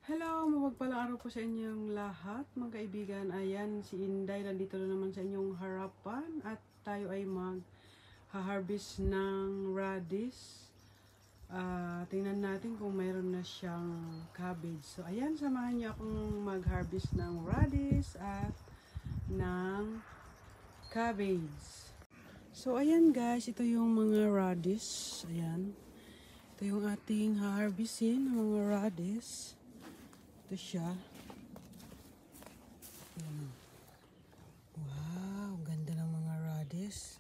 Hello, mapagpalang araw po sa inyong lahat, mga kaibigan. Ayan, si Inday nandito na naman sa inyong harapan at tayo ay mag-harvest ng radish. Tingnan natin kung mayroon na siyang cabbage. So, ayan, samahan niyo akong mag-harvest ng radish at ng cabbage. So, ayan guys, ito yung mga radish. Ayan, ito yung ating harvestin ng mga radish. Ito siya. Wow, ganda ng mga radish.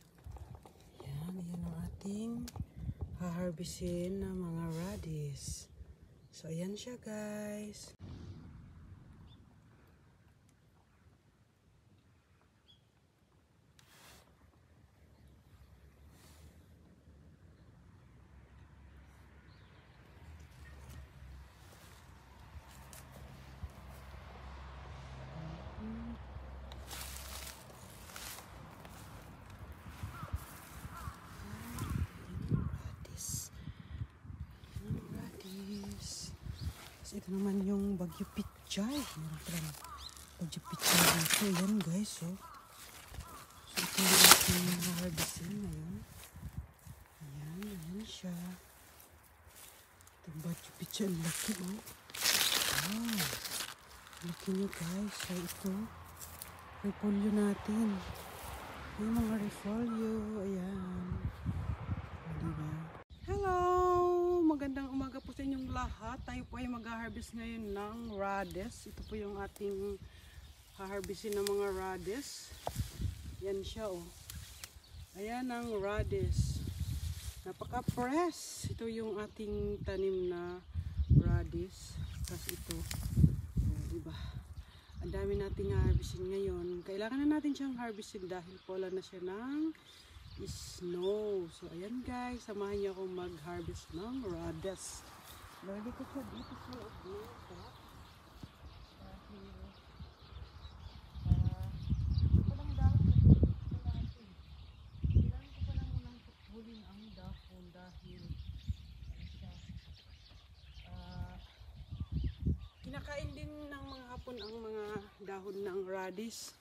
Yan ang ating haharbisin na mga radish. So, ayan siya guys. Ito naman yung Bagyo Pichay. Meron pala Bagyo Pichay dito. Ayan guys, oh. So, ito yung ating haharbisin ngayon. Ayan siya. Ito yung Bagyo Pichay. Laki, oh. Wow. Laki niya guys. So, ito. Repolyo natin. Yung mga repolyo. Ayan. Diba? Hello! Magandang umaga po sa inyong lahat. Tayo po ay mag-harvest ngayon ng radish. Ito po yung ating haharvestin ng mga radish. Yan siya, oh. Ayan ang radish. Napaka-fresh. Ito yung ating tanim na radish. Tapos ito. Diba? Ang dami nating harvestin ngayon. Kailangan na natin siyang harvestin dahil wala na siya ng snow. So, ayan guys, samahan niyo akong mag-harvest ng radish. Lagi ko siya dito sa loob niya. Ito palang dahon na ito natin. Kailangan ko palang munang putulin ang dahon dahil kinakain din ng mga hapon ang mga dahon ng radish.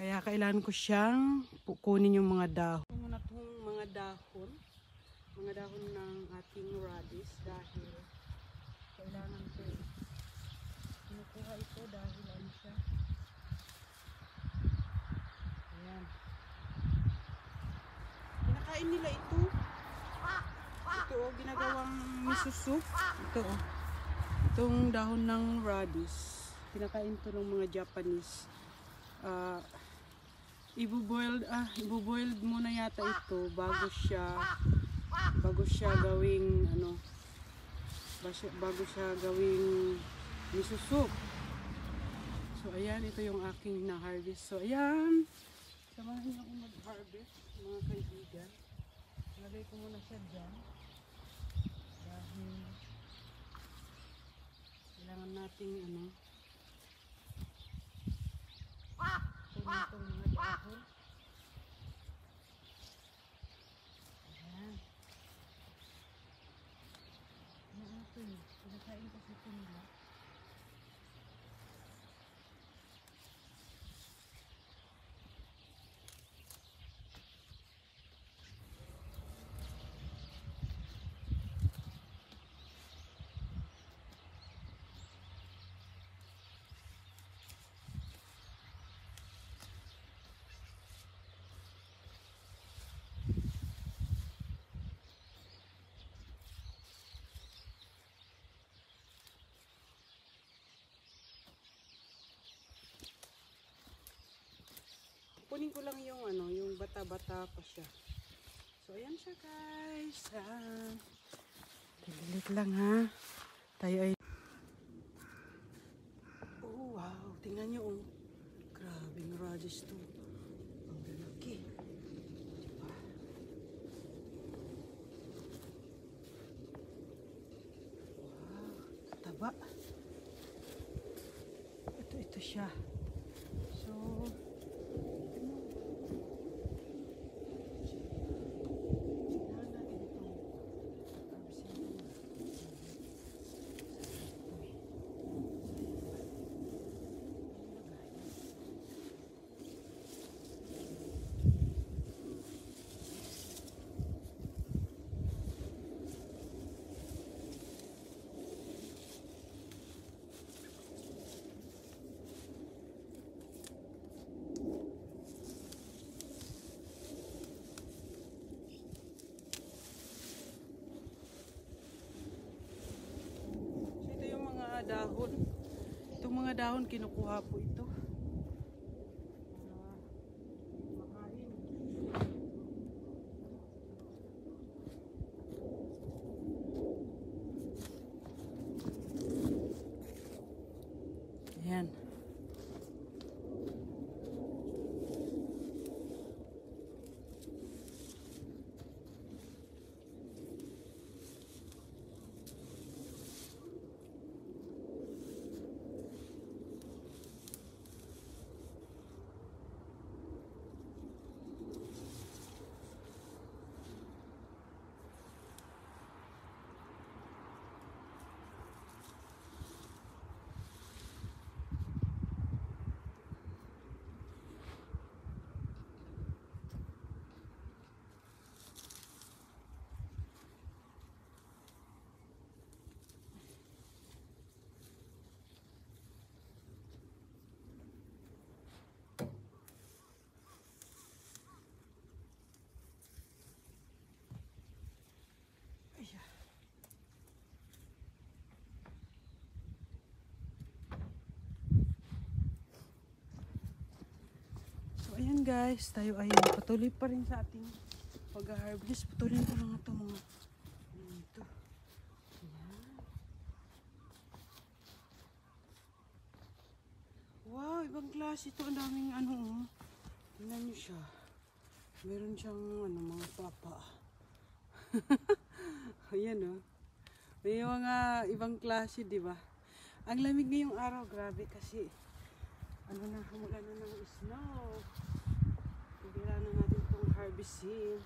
Kaya kailangan ko siyang kunin yung mga dahon. Muna itong mga dahon ng ating radish dahil kailangan ko kinukuha ito dahil ano siya. Ayan. Kinakain nila ito. Ito oh, ginagawang miso soup. Ito oh. Itong dahon ng radish. Kinakain to ng mga Japanese. Ibo-boiled muna yata ito bago siya gawing miso soup. So ayan, ito yung aking na-harvest. So ayan, samahan niyo akong mag-harvest mga kaibigan. Lagay ko muna siya dyan dahil kailangan nating kunin itong mga dahon. Ayan. Ano ito eh? Pinakain kasi ito nila. Kunin ko lang yung bata-bata pa siya. So ayan siya guys. Tilit lang ha. Tayo ay oh wow, tingnan niyo oh. Grabing radish to. Ang lalaki. Diba? Wow, taba. Ito siya. So dahon. Itong mga dahon kinukuha po ito. Makain. Ayan. So ayan guys, tayo ay patuloy pa rin sa ating pag-harvest. Patuloy ko lang ito mga ito. Ayan. Wow, ibang klase ito. Ang daming ano oh. Tingnan nyo siya. Meron siyang ano, mga papa. Ayan oh. May mga ibang klase, di ba? Ang lamig ngayong araw, grabe kasi ano na, mula na ng snow. Pagkira na natin itong harvestin.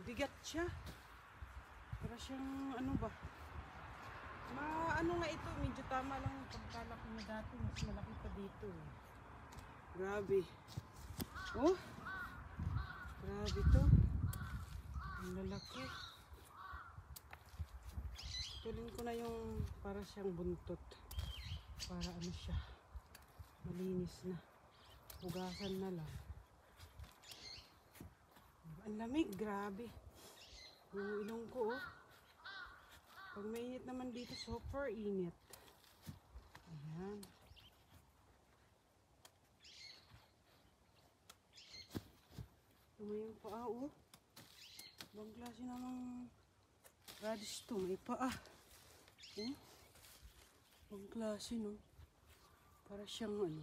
Bigat siya. Para siyang ano ba? Ano nga ito, medyo tama lang yung pagkalaki na dati. Mas malaki pa dito. Grabe. Oh! Grabe to. Ang lalaki. Tulin ko na yung para siyang buntot. Para ano siya. Malinis na. Hugasan na lang. Ang lamig. Grabe. Yung ilong ko oh. Pag mainit naman dito, super init. Ayan. Tumayong paa oh. Ibang klase namang radish to. May paa. Oh. Ibang klase no. Para siyang ano.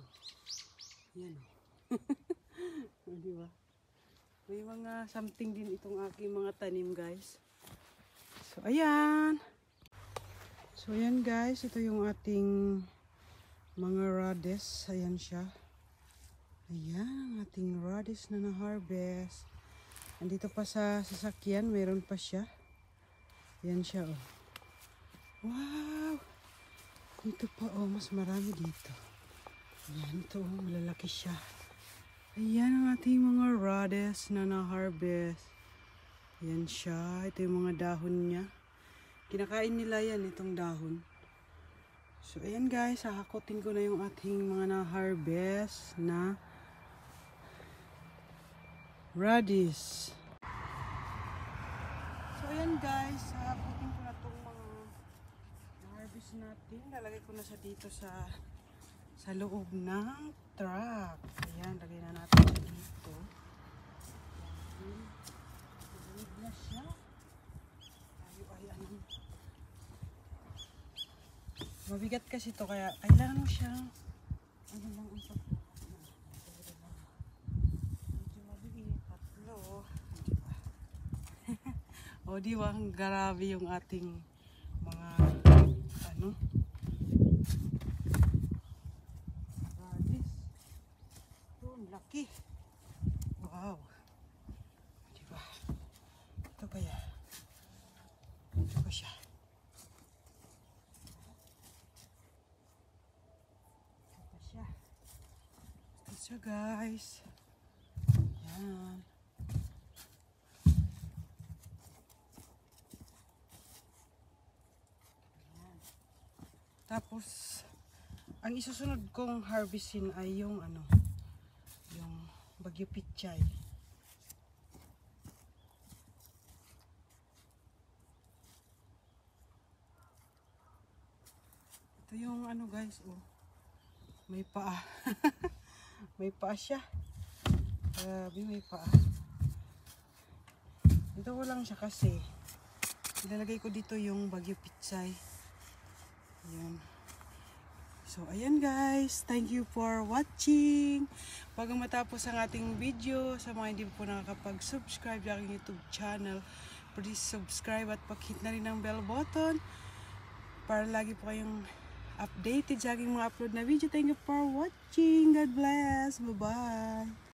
Yan oh. Diba? May mga something din itong aking mga tanim guys. So ayan. So ayan guys. Ito yung ating mga radish. Ayan siya. Ayan ang ating radish na na-harvest. Andito pa sa sasakyan, mayroon pa siya. Ayan siya oh. Wow! Dito pa oh, mas marami dito. Ayan ito oh, malalaki siya. Ayan ang ating mga radish na na-harvest. Ayan siya, ito yung mga dahon niya. Kinakain nila yan, itong dahon. So ayan guys, hahakotin ko na yung ating mga na-harvest na radish. So ayan guys, hahakotin ko na itong mga na-harvest natin. Lalagay ko na siya dito sa loob ng truck. Ayan, lagay na natin siya dito. Ayan, na siya. Tayo ay ano. Mabigat kasi ito, kaya kailangan mo siyang ano lang ang medyo mabigat. Tatlo. Diba? O diba, ang grabe yung ating mga ano radish. Ito, ang laki. Wow. Diba? Ito ba yan? Ito ba siya? Ito siya guys. Ayan. Ayan. Tapos ang isusunod kong harvestin ay yung ano, yung Bagyo Pichay. Ito yung ano guys, oh. May paa. May paa siya. Grabe, may paa. Ito ko lang siya kasi. Ilalagay ko dito yung Bagyo Pichay. Ayan. So, ayan guys. Thank you for watching. Bago matapos ang ating video, sa mga hindi po nakakapag-subscribe sa aking YouTube channel, please subscribe at pakihit na rin ang bell button para lagi po kayong updated sa aking mga upload na video. Thank you for watching. God bless. Bye-bye.